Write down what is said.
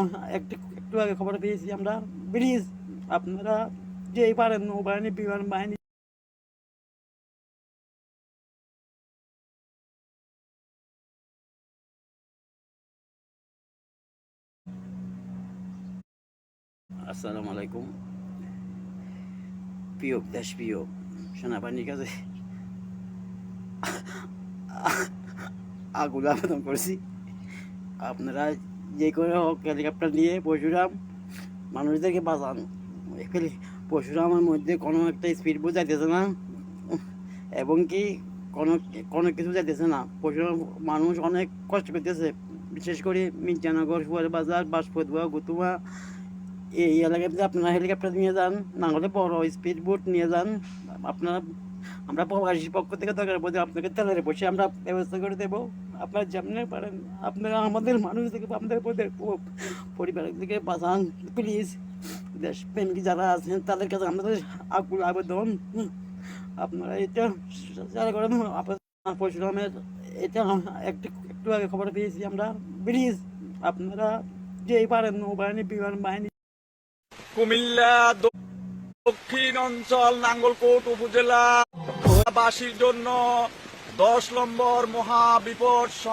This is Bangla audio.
একটু আগে খবর পেয়েছি আমরা, প্লিজ আপনারা যেই পারেন নৌবাহিনী বিমান বাহিনী আসসালামু আলাইকুম। প্রিয় দেশ প্রিয় সেনাবাহিনীর কাছে আগুন আবেদন করেছি, আপনারা যে করে হোক হেলিকপ্টার নিয়ে পরশুরাম মানুষদেরকে বাঁচান। পরশুরামের মধ্যে কোনো একটা স্পিড বোট যাইতেছে না, এবং কি কোনো কোনো কিছু যাইতেছে না। পরশুরাম মানুষ অনেক কষ্ট করতেছে, বিশেষ করে মির্জানগর, সুয়ার বাজার, বাঁশপদুয়া, গুতুয়া এই এলাকাতে আপনারা হেলিকপ্টার নিয়ে যান, না হলে বড় স্পিড বোট নিয়ে যান। আপনারা আমরা প্রবাসীর পক্ষ থেকে দরকার পড়ে আপনাকে তেলের বসে আমরা ব্যবস্থা করে দেবো। আপনারা যেমনি পারেন আপনারা আমাদের মানুষ থেকে আমাদের পরিবার থেকে বাঁচান প্লিজ। দেশপ্রেমিক যারা আছেন তাদের কাছে আমাদের আকুল আবেদন, আপনারা এটা যারা করেন পরশুরামের এটা একটু আগে খবর পেয়েছি আমরা, প্লিজ আপনারা যেই পারেন নৌবাহিনী বিমান বাহিনী কুমিল্লা দক্ষিণ অঞ্চল নাঙ্গলকোট উপজেলা বাসীর জন্য 10 নম্বর মহাবিপদ